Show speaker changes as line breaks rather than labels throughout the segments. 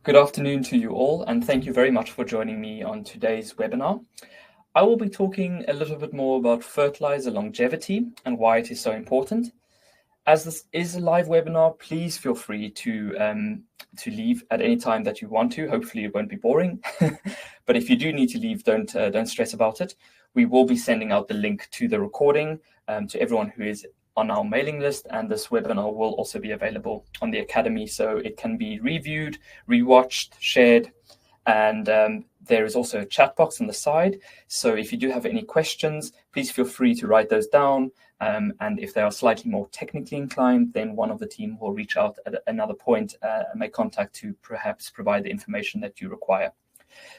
Good afternoon to you all, and thank you very much for joining me on today's webinar. I will be talking a little bit more about fertilizer longevity and why it is so important. As this is a live webinar, please feel free to leave at any time that you want to. Hopefully it won't be boring, but if you do need to leave, don't stress about it. We will be sending out the link to the recording to everyone who is on our mailing list, and this webinar will also be available on the Academy, so it can be reviewed, rewatched, shared, and there is also a chat box on the side. So if you do have any questions, please feel free to write those down. And if they are slightly more technically inclined, then one of the team will reach out at another point and make contact to perhaps provide the information that you require.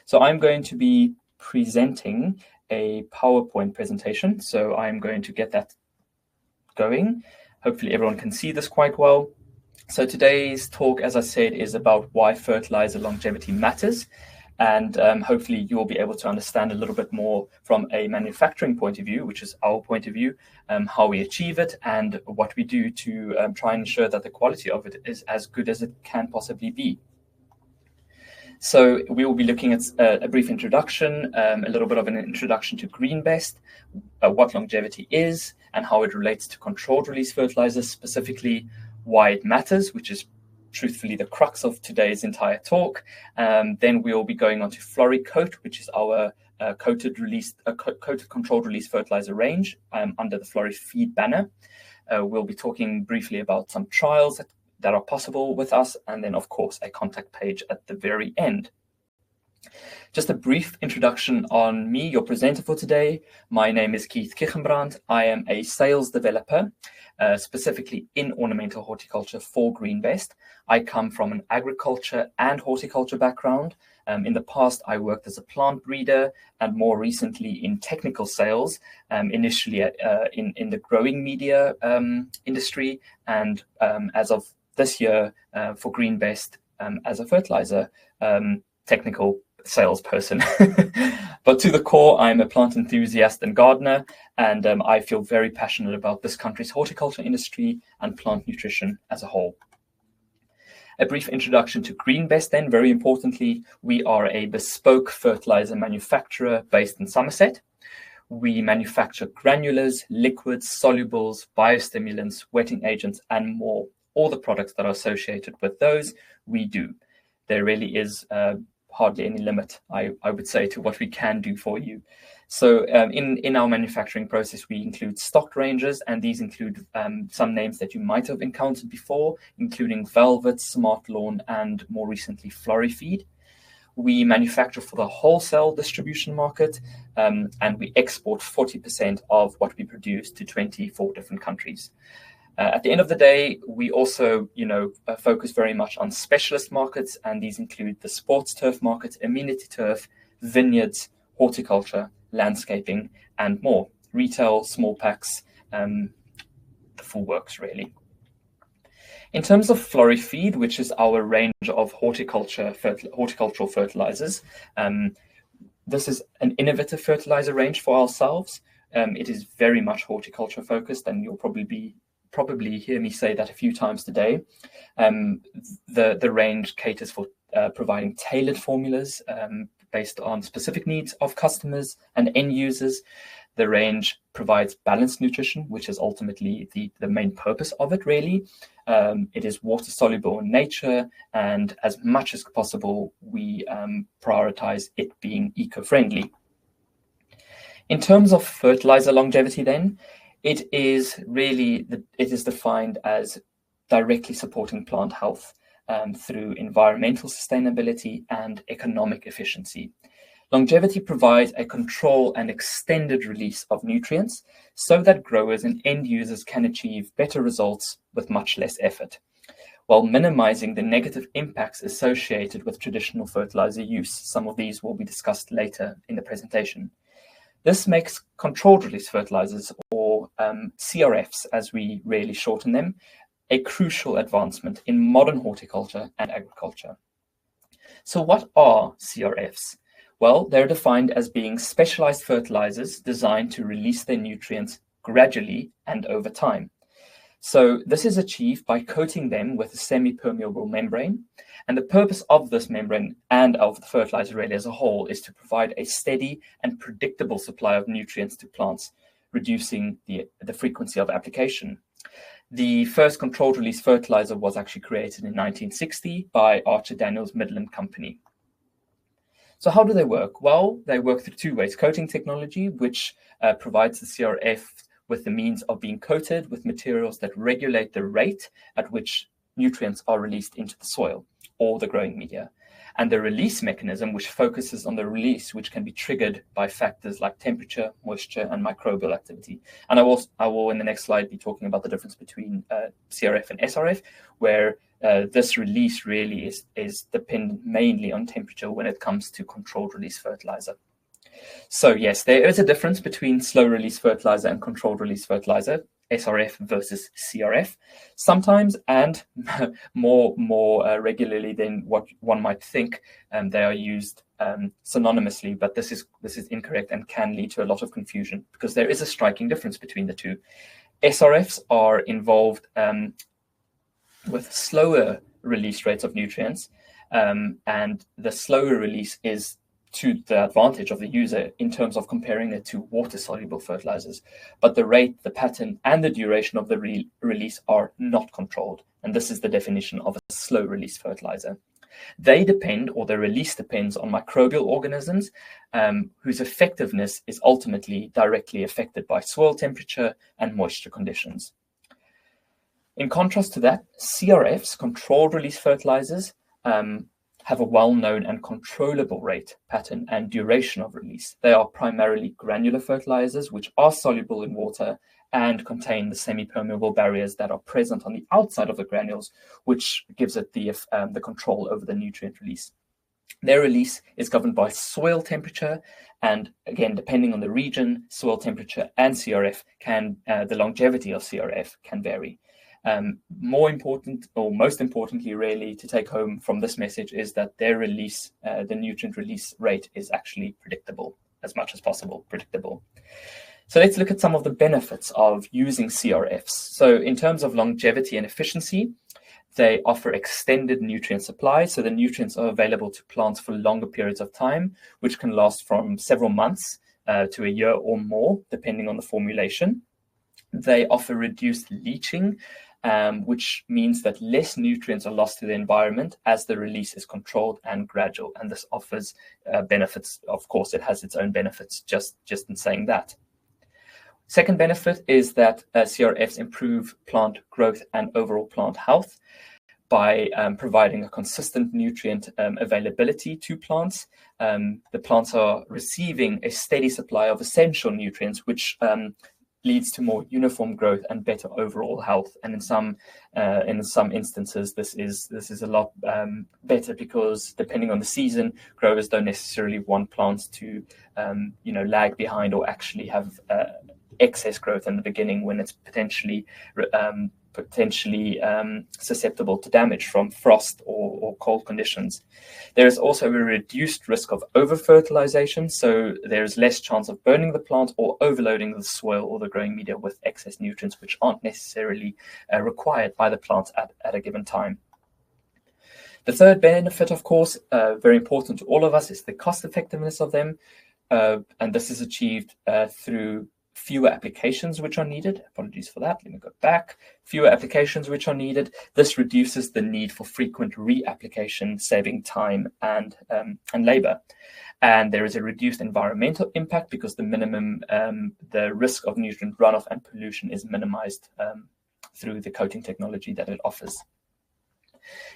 So I'm going to be presenting a PowerPoint presentation. So I'm going to get that going. Hopefully everyone can see this quite well. So today's talk, as I said, is about why fertilizer longevity matters. And hopefully you'll be able to understand a little bit more from a manufacturing point of view, which is our point of view, how we achieve it and what we do to try and ensure that the quality of it is as good as it can possibly be. So we will be looking at a brief introduction, a little bit of an introduction to GreenBest, what longevity is and how it relates to controlled release fertilizers, specifically why it matters, which is truthfully the crux of today's entire talk. Then we'll be going on to Floricoat, which is our coated controlled release fertilizer range under the Florifeed banner. We'll be talking briefly about some trials that are possible with us, and then of course a contact page at the very end. Just a brief introduction on me, your presenter for today. My name is Keith Kichenbrand. I am a sales developer, specifically in ornamental horticulture for GreenBest. I come from an agriculture and horticulture background. In the past, I worked as a plant breeder and more recently in technical sales, initially in the growing media industry, and as of this year for GreenBest as a fertilizer technical salesperson. But to the core, I'm a plant enthusiast and gardener, and I feel very passionate about this country's horticulture industry and plant nutrition as a whole. A brief introduction to GreenBest then. Very importantly, we are a bespoke fertilizer manufacturer based in Somerset. We manufacture granulars, liquids, solubles, biostimulants, wetting agents, and more. All the products that are associated with those, we do. There really is hardly any limit, I would say, to what we can do for you. So in our manufacturing process, we include stock ranges, and these include some names that you might have encountered before, including Velvet, Smart Lawn, and more recently, Florifeed. We manufacture for the wholesale distribution market, and we export 40% of what we produce to 24 different countries. At the end of the day, we also, focus very much on specialist markets, and these include the sports turf market, amenity turf, vineyards, horticulture, landscaping, and more. Retail, small packs, the full works, really. In terms of Florifeed, which is our range of horticultural fertilizers, this is an innovative fertilizer range for ourselves. It is very much horticulture focused, and you'll probably hear me say that a few times today. The range caters for providing tailored formulas based on specific needs of customers and end users. The range provides balanced nutrition, which is ultimately the main purpose of it, really. It is water soluble in nature, and as much as possible, we prioritize it being eco-friendly. In terms of fertilizer longevity then, it is defined as directly supporting plant health through environmental sustainability and economic efficiency. Longevity provides a control and extended release of nutrients so that growers and end users can achieve better results with much less effort, while minimizing the negative impacts associated with traditional fertilizer use. Some of these will be discussed later in the presentation. This makes controlled release fertilizers, or CRFs as we really shorten them, a crucial advancement in modern horticulture and agriculture. So what are CRFs? Well, they're defined as being specialized fertilizers designed to release their nutrients gradually and over time. So this is achieved by coating them with a semi-permeable membrane. And the purpose of this membrane and of the fertilizer really as a whole is to provide a steady and predictable supply of nutrients to plants, reducing the frequency of application. The first controlled release fertilizer was actually created in 1960 by Archer Daniels Midland Company. So how do they work? Well, they work through two ways. Coating technology, which provides the CRF with the means of being coated with materials that regulate the rate at which nutrients are released into the soil or the growing media. And the release mechanism, which focuses on the release, which can be triggered by factors like temperature, moisture, and microbial activity. And I will in the next slide be talking about the difference between CRF and SRF, where this release really is dependent mainly on temperature when it comes to controlled release fertilizer. So yes, there is a difference between slow release fertilizer and controlled release fertilizer, SRF versus CRF, sometimes and more regularly than what one might think. They are used synonymously, but this is incorrect and can lead to a lot of confusion because there is a striking difference between the two. SRFs are involved with slower release rates of nutrients, and the slower release is to the advantage of the user in terms of comparing it to water-soluble fertilizers. But the rate, the pattern, and the duration of the release are not controlled. And this is the definition of a slow-release fertilizer. They depend, or the release depends on microbial organisms whose effectiveness is ultimately directly affected by soil temperature and moisture conditions. In contrast to that, CRFs, controlled release fertilizers, have a well-known and controllable rate, pattern, and duration of release. They are primarily granular fertilizers, which are soluble in water and contain the semi-permeable barriers that are present on the outside of the granules, which gives it the control over the nutrient release. Their release is governed by soil temperature, and again, depending on the region, soil temperature and CRF the longevity of CRF can vary. More important, or most importantly, really, to take home from this message is that their release, the nutrient release rate, is actually predictable, as much as possible, predictable. So let's look at some of the benefits of using CRFs. So in terms of longevity and efficiency, they offer extended nutrient supply. So the nutrients are available to plants for longer periods of time, which can last from several months to a year or more, depending on the formulation. They offer reduced leaching, which means that less nutrients are lost to the environment as the release is controlled and gradual. And this offers benefits. Of course, it has its own benefits just in saying that. Second benefit is that CRFs improve plant growth and overall plant health by providing a consistent nutrient availability to plants. The plants are receiving a steady supply of essential nutrients, which leads to more uniform growth and better overall health. And in some instances, this is a lot better because depending on the season, growers don't necessarily want plants to lag behind or actually have excess growth in the beginning when it's potentially susceptible to damage from frost or cold conditions. There is also a reduced risk of over-fertilization, so there is less chance of burning the plant or overloading the soil or the growing media with excess nutrients which aren't necessarily required by the plants at a given time. The third benefit, of course, very important to all of us, is the cost effectiveness of them, and this is achieved through fewer applications which are needed. Apologies for that. Let me go back. Fewer applications which are needed. This reduces the need for frequent reapplication, saving time and labor. And there is a reduced environmental impact because the risk of nutrient runoff and pollution is minimized through the coating technology that it offers.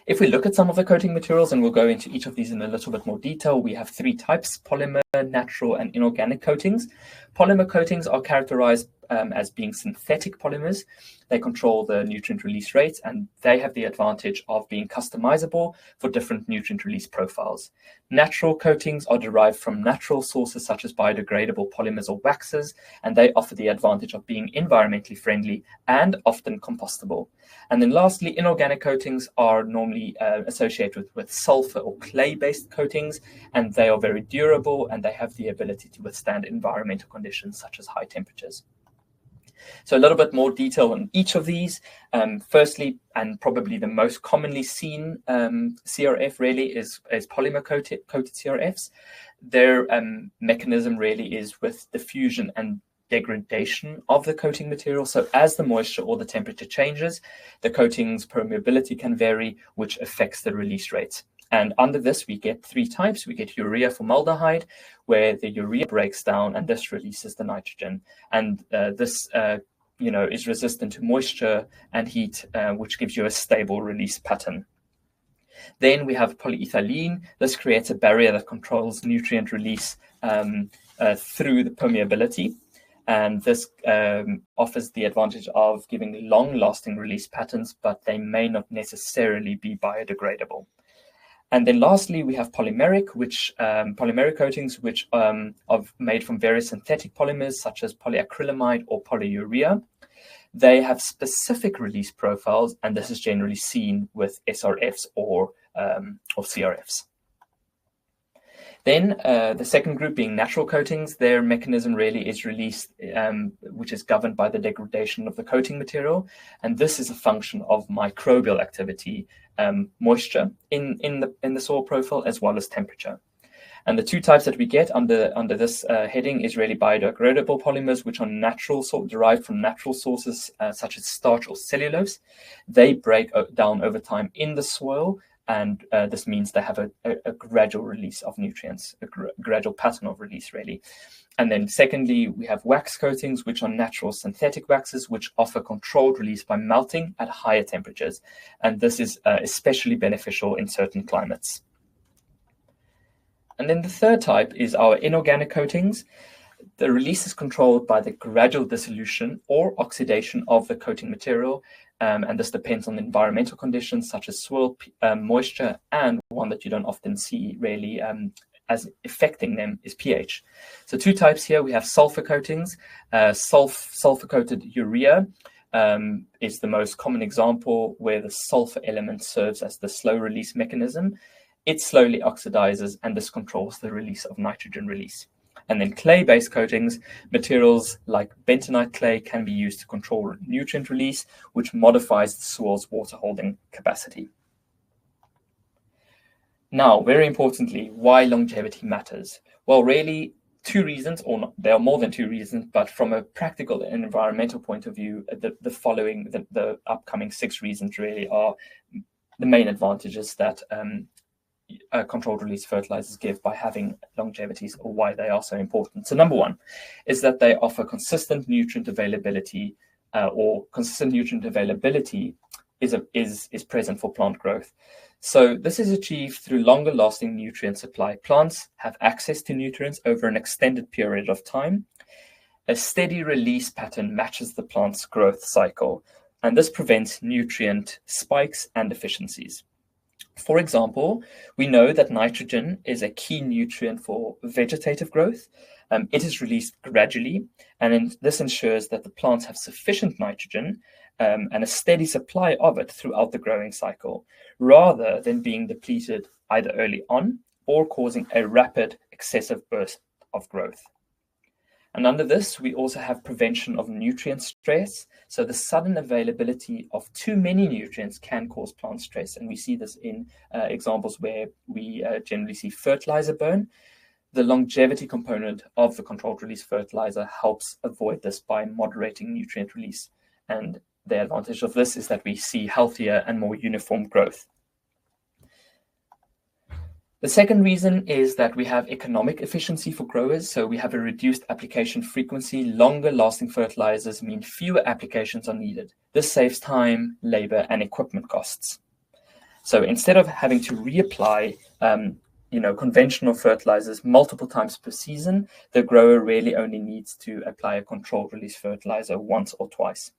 If we look at some of the coating materials, and we'll go into each of these in a little bit more detail, we have three types: polymer, natural, and inorganic coatings. Polymer coatings are characterized as being synthetic polymers. They control the nutrient release rates, and they have the advantage of being customizable for different nutrient release profiles. Natural coatings are derived from natural sources such as biodegradable polymers or waxes, and they offer the advantage of being environmentally friendly and often compostable. And then lastly, inorganic coatings are normally associated with sulfur or clay-based coatings, and they are very durable and they have the ability to withstand environmental conditions such as high temperatures. So a little bit more detail on each of these. Firstly, and probably the most commonly seen CRF really is polymer coated CRFs. Their mechanism really is with diffusion and degradation of the coating material. So as the moisture or the temperature changes, the coating's permeability can vary, which affects the release rates. And under this, we get three types. We get urea formaldehyde, where the urea breaks down and this releases the nitrogen. And this is resistant to moisture and heat, which gives you a stable release pattern. Then we have polyethylene. This creates a barrier that controls nutrient release through the permeability. And this offers the advantage of giving long-lasting release patterns, but they may not necessarily be biodegradable. And then lastly, we have polymeric coatings, which are made from various synthetic polymers, such as polyacrylamide or polyurea. They have specific release profiles, and this is generally seen with SRFs or CRFs. Then the second group being natural coatings, their mechanism really is release, which is governed by the degradation of the coating material. And this is a function of microbial activity, moisture in the soil profile, as well as temperature. And the two types that we get under this heading is really biodegradable polymers, which are derived from natural sources, such as starch or cellulose. They break down over time in the soil, and this means they have a gradual release of nutrients, a gradual pattern of release, really. And then secondly, we have wax coatings, which are natural synthetic waxes, which offer controlled release by melting at higher temperatures. And this is especially beneficial in certain climates. And then the third type is our inorganic coatings. The release is controlled by the gradual dissolution or oxidation of the coating material. And this depends on the environmental conditions, such as soil moisture, and one that you don't often see really as affecting them is pH. So two types here. We have sulfur coatings. Sulfur-coated urea is the most common example, where the sulfur element serves as the slow release mechanism. It slowly oxidizes, and this controls the release of nitrogen release. And then clay-based coatings, materials like bentonite clay can be used to control nutrient release, which modifies the soil's water-holding capacity. Now, very importantly, why longevity matters. Well, really, two reasons, or not, there are more than two reasons, but from a practical and environmental point of view, the upcoming 6 reasons really are the main advantages that controlled release fertilizers give by having longevities, or why they are so important. So number one is that they offer consistent nutrient availability, is present for plant growth. So this is achieved through longer lasting nutrient supply. Plants have access to nutrients over an extended period of time. A steady release pattern matches the plant's growth cycle, and this prevents nutrient spikes and deficiencies. For example, we know that nitrogen is a key nutrient for vegetative growth. It is released gradually, and this ensures that the plants have sufficient nitrogen and a steady supply of it throughout the growing cycle, rather than being depleted either early on or causing a rapid, excessive burst of growth. And under this, we also have prevention of nutrient stress. So the sudden availability of too many nutrients can cause plant stress. And we see this in examples where we generally see fertilizer burn. The longevity component of the controlled release fertilizer helps avoid this by moderating nutrient release. And the advantage of this is that we see healthier and more uniform growth. The second reason is that we have economic efficiency for growers. So we have a reduced application frequency. Longer lasting fertilizers mean fewer applications are needed. This saves time, labor, and equipment costs. So instead of having to reapply conventional fertilizers multiple times per season, the grower really only needs to apply a controlled release fertilizer once or twice.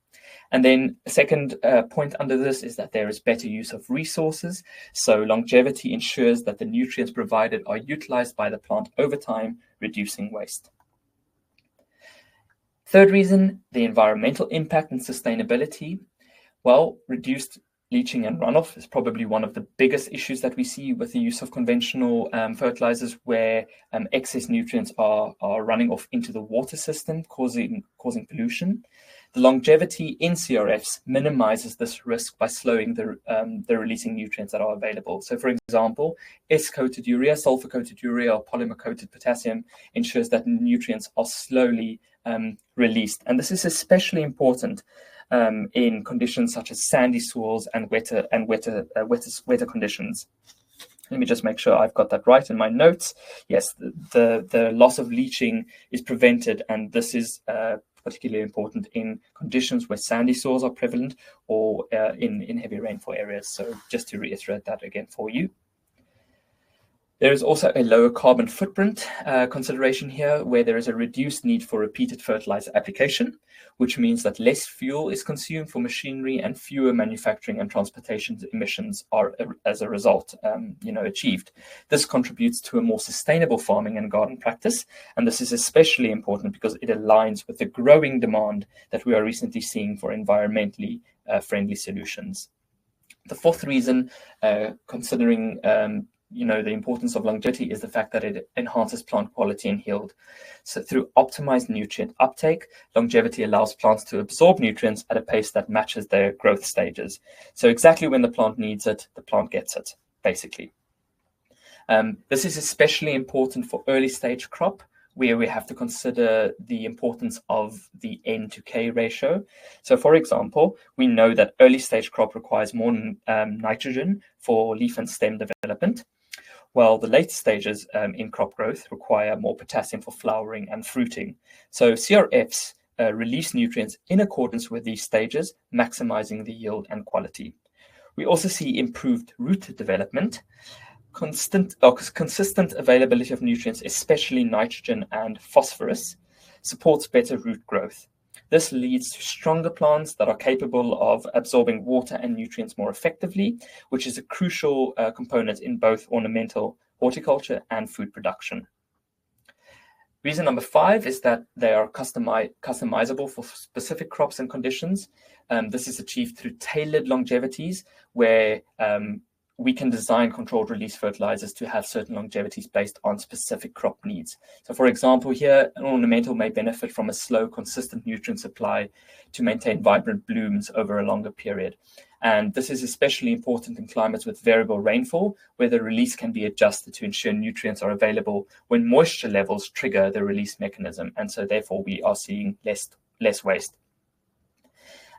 And then a second point under this is that there is better use of resources. So longevity ensures that the nutrients provided are utilized by the plant over time, reducing waste. Third reason, the environmental impact and sustainability. Well, reduced leaching and runoff is probably one of the biggest issues that we see with the use of conventional fertilizers, where excess nutrients are running off into the water system, causing pollution. The longevity in CRFs minimizes this risk by slowing the releasing nutrients that are available. So, for example, S-coated urea, sulfur-coated urea, or polymer-coated potassium ensures that nutrients are slowly released. And this is especially important in conditions such as sandy soils and wetter conditions. Let me just make sure I've got that right in my notes. Yes, the loss of leaching is prevented, and this is particularly important in conditions where sandy soils are prevalent or in heavy rainfall areas. So just to reiterate that again for you. There is also a lower carbon footprint consideration here, where there is a reduced need for repeated fertilizer application, which means that less fuel is consumed for machinery and fewer manufacturing and transportation emissions are, as a result, achieved. This contributes to a more sustainable farming and garden practice, and this is especially important because it aligns with the growing demand that we are recently seeing for environmentally friendly solutions. The fourth reason, considering the importance of longevity, is the fact that it enhances plant quality and yield. So through optimized nutrient uptake, longevity allows plants to absorb nutrients at a pace that matches their growth stages. So exactly when the plant needs it, the plant gets it, basically. This is especially important for early stage crop, where we have to consider the importance of the N to K ratio. So, for example, we know that early stage crop requires more nitrogen for leaf and stem development, while the late stages in crop growth require more potassium for flowering and fruiting. So CRFs release nutrients in accordance with these stages, maximizing the yield and quality. We also see improved root development. Consistent availability of nutrients, especially nitrogen and phosphorus, supports better root growth. This leads to stronger plants that are capable of absorbing water and nutrients more effectively, which is a crucial component in both ornamental, horticulture, and food production. Reason number 5 is that they are customizable for specific crops and conditions. This is achieved through tailored longevities, where we can design controlled release fertilizers to have certain longevities based on specific crop needs. So for example, here, an ornamental may benefit from a slow, consistent nutrient supply to maintain vibrant blooms over a longer period. And this is especially important in climates with variable rainfall, where the release can be adjusted to ensure nutrients are available when moisture levels trigger the release mechanism. And so therefore we are seeing less waste.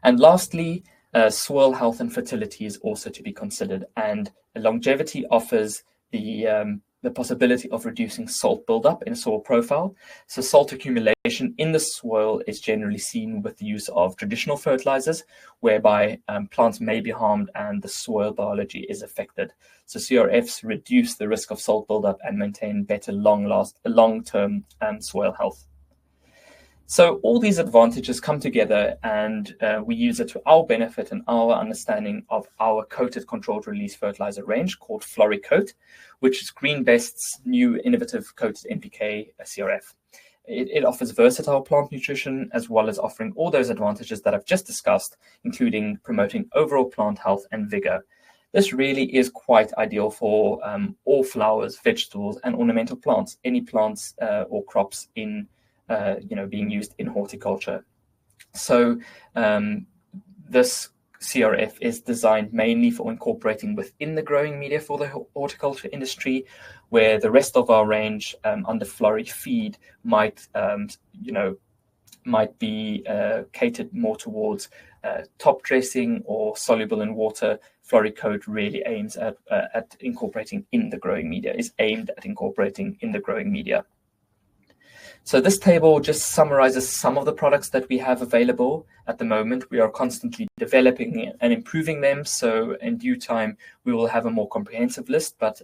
And lastly, soil health and fertility is also to be considered, and longevity offers the possibility of reducing salt buildup in a soil profile. So salt accumulation in the soil is generally seen with the use of traditional fertilizers, whereby plants may be harmed and the soil biology is affected. So CRFs reduce the risk of salt buildup and maintain better long-term soil health. So all these advantages come together, and we use it to our benefit and our understanding of our coated controlled release fertilizer range called Floricoat, which is GreenBest's new innovative coated NPK CRF. It offers versatile plant nutrition, as well as offering all those advantages that I've just discussed, including promoting overall plant health and vigor. This really is quite ideal for all flowers, vegetables, and ornamental plants, any plants or crops in being used in horticulture. So this CRF is designed mainly for incorporating within the growing media for the horticulture industry, where the rest of our range under Florifeed might be catered more towards top dressing or soluble in water. Floricoat really aims at incorporating in the growing media, is aimed at incorporating in the growing media. So this table just summarizes some of the products that we have available at the moment. We are constantly developing and improving them. So in due time, we will have a more comprehensive list. But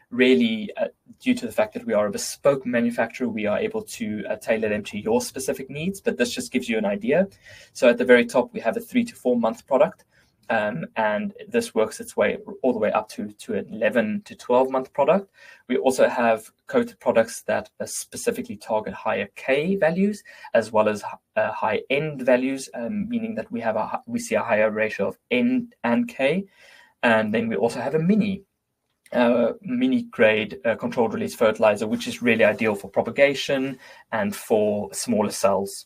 really, due to the fact that we are a bespoke manufacturer, we are able to tailor them to your specific needs. But this just gives you an idea. So at the very top, we have a 3 to 4 month product. And this works its way all the way up to an 11 to 12 month product. We also have coated products that specifically target higher K values, as well as high end values, meaning that we see a higher ratio of N and K. And then we also have a mini grade controlled release fertilizer, which is really ideal for propagation and for smaller cells.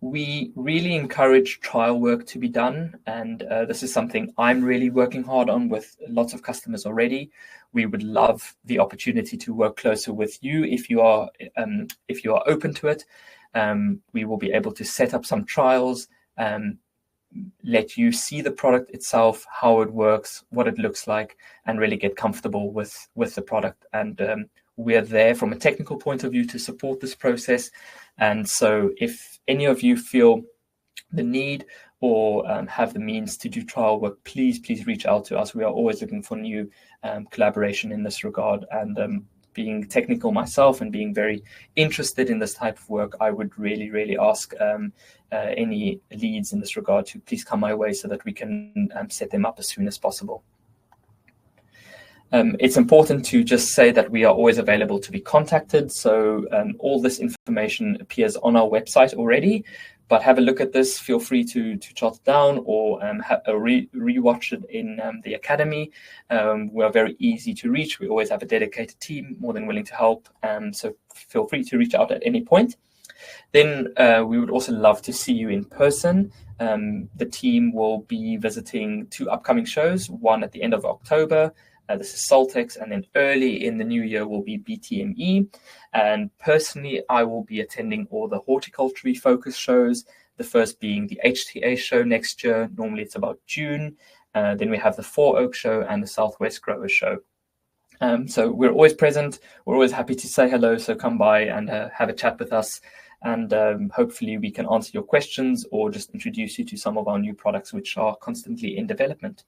We really encourage trial work to be done, and this is something I'm really working hard on with lots of customers already. We would love the opportunity to work closer with you if you are open to it. We will be able to set up some trials, let you see the product itself, how it works, what it looks like, and really get comfortable with the product. And we're there from a technical point of view to support this process. And so if any of you feel the need or have the means to do trial work, please reach out to us. We are always looking for new collaboration in this regard. And being technical myself and being very interested in this type of work, I would really ask any leads in this regard to please come my way so that we can set them up as soon as possible. It's important to just say that we are always available to be contacted. So all this information appears on our website already, but have a look at this. Feel free to jot it down or rewatch it in the academy. We are very easy to reach. We always have a dedicated team, more than willing to help. So feel free to reach out at any point. Then we would also love to see you in person. The team will be visiting 2 upcoming shows, one at the end of October. This is Saltex, and then early in the new year will be BTME. And personally, I will be attending all the horticulture focus shows, the first being the HTA show next year. Normally it's about June. Then we have the 4 Oak show and the Southwest Growers show. So we're always present. We're always happy to say hello. So come by and have a chat with us. And hopefully we can answer your questions or just introduce you to some of our new products, which are constantly in development.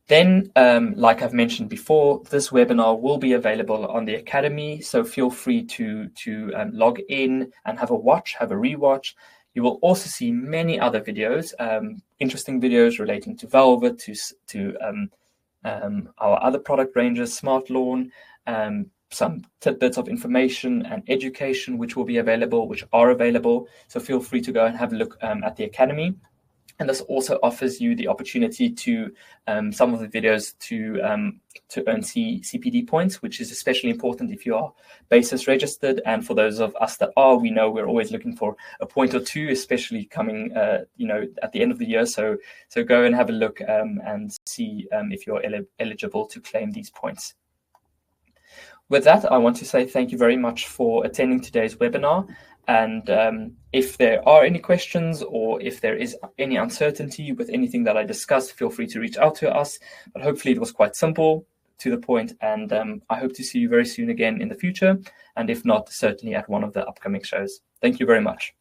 Then, like I've mentioned before, this webinar will be available on the Academy, so feel free to log in and have a rewatch. You will also see many other videos, interesting videos relating to Velvet, to our other product ranges, Smart Lawn, some tidbits of information and education which are available. So feel free to go and have a look at the Academy. And this also offers you the opportunity to some of the videos to earn CPD points, which is especially important if you are BASIS registered. And for those of us that are, we know we're always looking for a point or two, especially coming at the end of the year. So go and have a look and see if you're eligible to claim these points. With that, I want to say thank you very much for attending today's webinar. And if there are any questions or if there is any uncertainty with anything that I discussed, feel free to reach out to us. But hopefully it was quite simple, to the point, and I hope to see you very soon again in the future. And if not, certainly at one of the upcoming shows. Thank you very much.